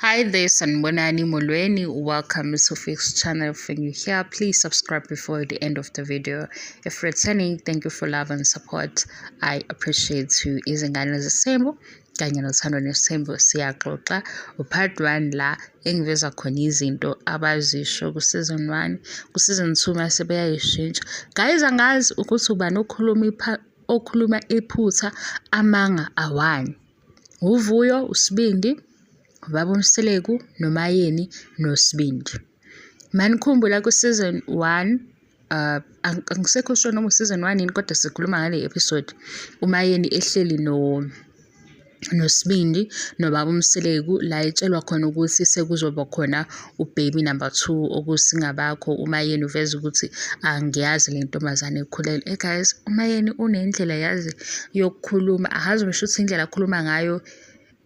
Hi there, Sanbonani Molweni. Welcome to Fix channel. If you're here, please subscribe before the end of the video. If returning, thank you for love and support. I appreciate you. Izingane zesembo kanye nothando nesembo siyaxoxa upart 1 la engiveza khona izinto abazisho ku season 1 ku season 2 mase beyayishintsha. Guys, angazi ukuthi ubani okhuluma iphutha amanga awani. Uvuyo, uSibindi, Ubaba uMseleku, noMayeni, noSibindi. Manikhumbula ku season 1 angisekho sure noma season 1 yini kodwa sikhuluma ngale episode uMayeni ehleli noSibindi noBaba uMseleku la etshelwa khona ukuthi sekuzoba khona ubaby number 2 okusingabakho. uMayeni uveza ukuthi angiyazi le ntombazane ekhulelwe. Guys, uMayeni unendlela yazi yokukhuluma, ahazi ngisho ukuthi indlela akhuluma ngayo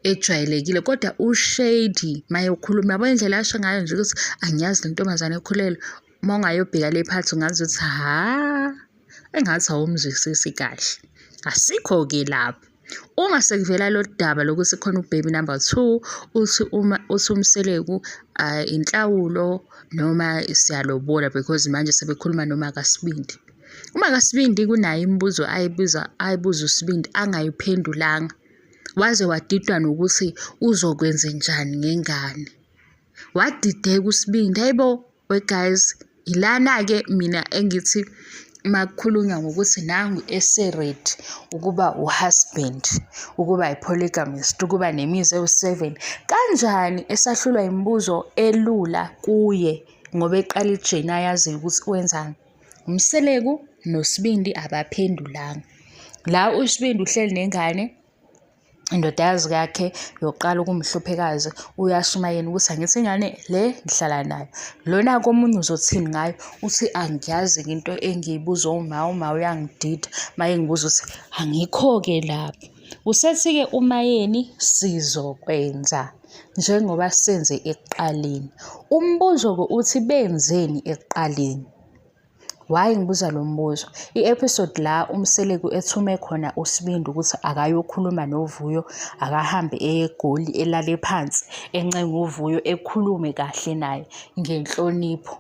ejwayelekile kodwa ushady maye ukhuluma yabo indlela asho ngayo nje ukuthi angiyazi le ntombazane ekhulelwe. Mawungayobheka le phathi ungazi ukuthi engathi awumzwisisi kahle. Asikho ke lapho. Uma sekuvela lo daba lokuthi khona ubaby number 2 uthi uMseleku inhlawulo noma siyalobola because manje sebekhuluma noma kaSibindi. Uma kaSibindi kunayo imibuzo ayibuza uSibindi angayiphendulanga. Waze wadidwa nokuthi uzokwenza njani ngengane. Wadideka uSibindi. Hayibo we guys, ilana ke mina engithi makukhulunywa ngokuthi nangu eseready ukuba uhusband, ukuba ipolygamist, ukuba nemizi ewu7 kanjani esahlulwa imibuzo elula kuye ngoba eqala ijeni ayazi ukuthi wenzani. uMseleku noSibindi abaphendulanga. La uSibindi uhleli nengane, indodakazi yakhe yokuqala ukumhluphekazi uyasho uMayeni ukuthi angithi ingane le ngihlala nayo. Lona komunye uzothini ngayo uthi angiyazi into engiyibuza uma uyangidida maye ngibuza ukuthi angikho ke lapho. Usethi ke uMayeni sizokwenza njengoba senze ekuqaleni. Umbuzo ke uthi benzeni ekuqaleni. Why ngibuza lo mbuzo? I-episode la uMseleku ethume khona uSibindi ukuthi akayokhuluma noVuyo, akahambe eGoli elale phansi encenga uVuyo ekhulume kahle naye ngenhlonipho.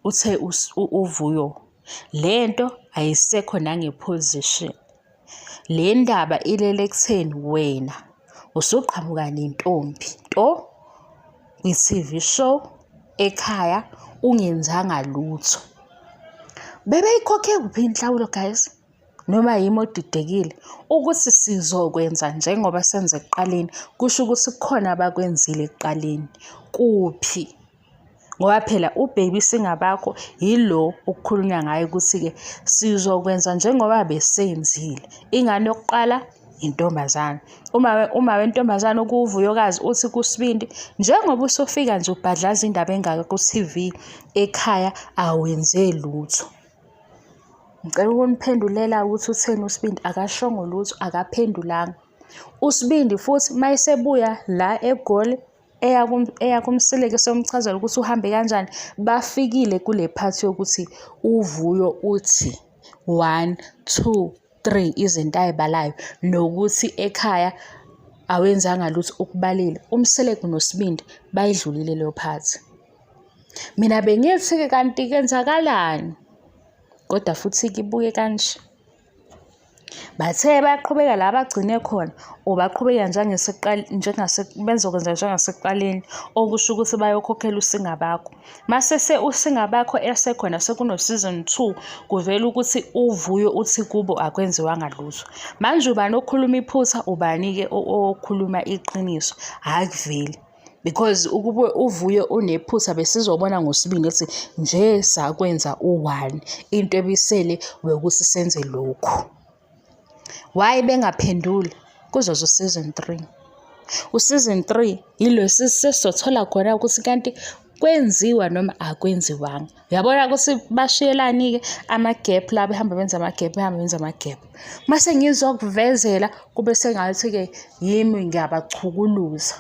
Uthe uVuyo lento ayisekho nangeposition. Le ndaba ilele kutheni wena usuqhamuka nentombi to kwi-TV show ekhaya ungenzanga lutho. Bebeyikhokhe kuphi inhlawulo guys? Noma yimi odidekile ukuthi sizokwenza njengoba senze ekuqaleni kusho ukuthi kukhona abakwenzile ekuqaleni kuphi? Ngoba phela ubaby singabakho yilo ukukhulunywa ngayo ukuthi ke sizokwenza njengoba besenzile. Ingane yokuqala intombazana. Uma wentombazana ukuvuyokazi uthi kuSibindi njengoba usufika nje ubhadlaza indaba engaka ku TV ekhaya awenze lutho. Ngicela ukuniphendulela ukuthi utheni uSibindi akashongo lutho, akaphendulanga. uSibindi futhi mayesebuya la eGoli eya kuMseleku somchazela ukuthi uhambe kanjani, bafikile kule phathi yokuthi uVuyo uthi 1 2 3 izinto ayibalayo nokuthi ekhaya awenzanga lutho ukubalile. uMseleku noSibindi bayidlulile leyo phathi. Mina bengithi ke kanti kenzakalani kodwa futhi kibuye kanje. Bathe baqhubeka la bagcine khona obaqhubeka benzokwenza njengasekuqaleni okusho ukuthi bayokhokhela uSingabakho. Mase uSingabakho esekhona sekuno season 2 kuvela ukuthi uVuyo uthi kubo akwenziwanga lutho. Manje ubani okhuluma iphutha ubani ke okhuluma iqiniso? Akuveli. Because ukube uVuyo unephutha besizobona ngoSibindi ethi nje sakwenza u1 into ebisele ukuthi senze lokho. Why bengaphenduli kuzo season 3? Season 3 yilo sesizothola khona ukuthi kanti kwenziwa noma akwenziwanga. Uyabona ukuthi bashiyelani ke ama-gap la behamba benza ama-gap. Mase ngizokuvezela kube sengathi ke yimi ngiyabachukuluza.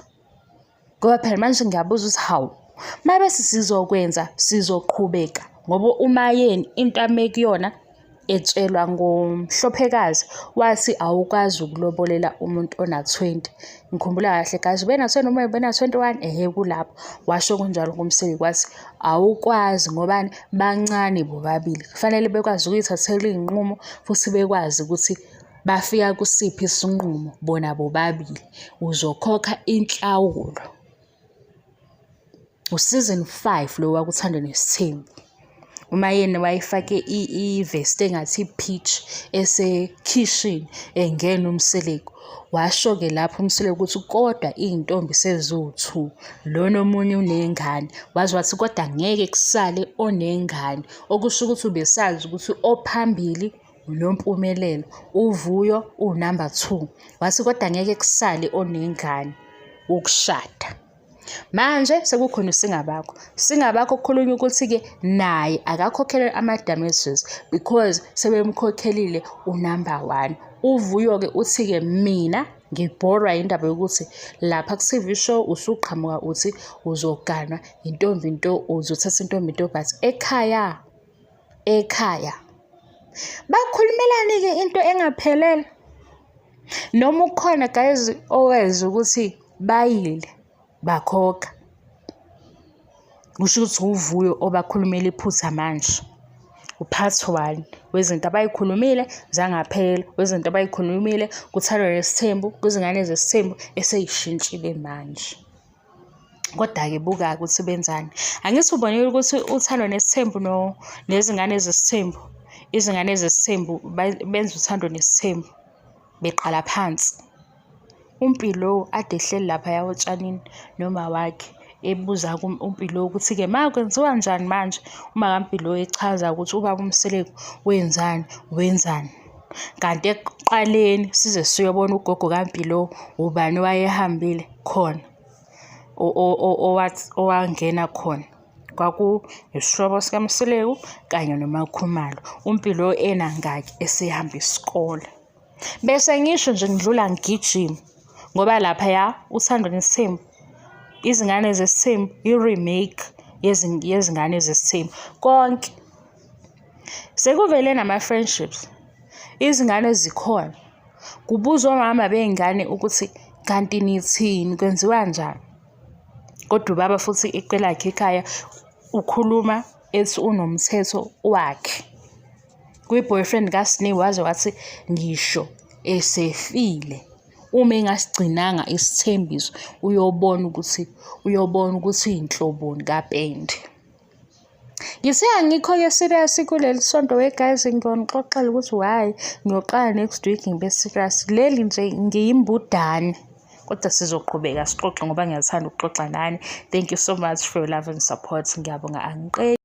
Ngoba phela manje ngiyabuza ukuthi hawu mabe sizokwenza sizoqhubeka ngoba uMayeni into amekuyona etshelwa ngomhlophekazi wathi awukwazi ukulobolela umuntu ona-20. Ngikhumbula kahle guys, bena-20 noma bena-21 kulapho washo kunjalo kuMseleki wathi awukwazi ngobani bancane bobabili. Kufanele bekwazi ukuyithathela iy'nqumo futhi bekwazi ukuthi bafika kusiphi isinqumo bona bobabili. Uzokhokha inhlawulo. Usizini 5 lo wakuThandwa Nesithembu. Umayeni wayefake ivesti engathi peach esekhishini engena uMseleki. Washo-ke lapho uMseleki ukuthi kodwa iy'ntombi seziwu-2, lona omunye unengane. Wathi kodwa ngeke kusale onengane, okusho ukuthi ubesazi ukuthi ophambili uNompumelelo, uVuyo unumber 2. Wathi kodwa ngeke kusale onengane ukushada. Manje sekukhona uSingabakho. Singabakho kukhulunywa ukuthi-ke naye akakhokhelwe ama-damages because sebemkhokhelile unumber 1. UVuyo-ke uthi-ke mina ngibhorwa indaba yokuthi lapha ku-TV show usuqhamuka uthi uzoganwa intombi nto, uzothatha intombi nto, but ekhaya bakhulumelani-ke into engaphelele. Noma ukhona guys oweza ukuthi bayile bakhokha. Kusho ukuthi uVuyo obakhulumela iphutha manje. Upart 1 wezinto abayikhulumile zangaphela, wezinto abayikhulumile kuThandwa Nesithembu, kwizingane zesithembu eseyishintshile manje. Kodwa-ke buka-ke ukuthi benzani. Angithi ubonile ukuthi uThandwa Nesithembu nezingane zesithembu, izingane zesithembu benza uThandwa Nesithembu beqala phansi. uMpilo ade ehleli lapha otshanini noma wakhe ebuza uMpilo ukuthi-ke ma kwenziwa njani manje. Uma kaMpilo echaza ukuthi ubaba uMseleki wenzani. Kanti ekuqaleni size siyobona ugogo kaMpilo ubani wayehambile khona owangena khona. Isihlobo sikaMseleki kanye noMakhumalo. uMpilo enangaki esehamba isikole. Bese ngisho nje ngidlula ngigijima ngoba lapha uThandwa Nesithembu, izingane zesithembu, i-remake yezingane zesithembu. Konke sekuvele nama-friendships, izingane zikhona. Kubuzwa omama bey'ngane ukuthi kanti nithini, kwenziwa njani. Kodwa ubaba futhi iqela lakhe ekhaya ukhuluma ethi unomthetho wakhe. Kwi-boyfriend kaSinew wathi ngisho esefile uma engasigcinanga isithembiso uyobona ukuthi iy'nhloboni kaPende. Ngithe angikho-ke serious kuleli sonto guys, ngiyonixoxela ukuthi why ngiyoqala next week ngibe serious. Leli nje ngiyimbudane kodwa sizoqhubeka sixoxe ngoba ngiyathanda ukuxoxa nani. Thank you so much for your love and support. Ngiyabonga angiqedi.